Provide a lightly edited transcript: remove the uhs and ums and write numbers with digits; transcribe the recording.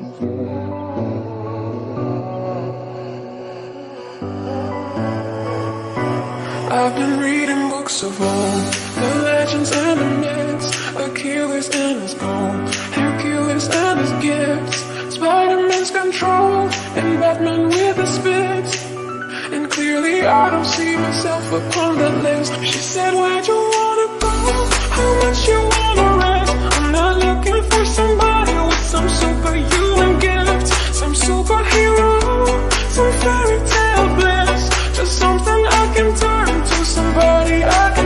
I've been reading books of old, the legends and the myths, Achilles and his gold, Hercules and his gifts, Spider-Man's control, and Batman with his spits. And clearly I don't see myself upon that list. She said, where'd you wanna go? How much you wanna rest? I'm not looking for somebody with some superhuman gifts, some superhero, some fairy tale bliss, just something I can turn to, somebody I can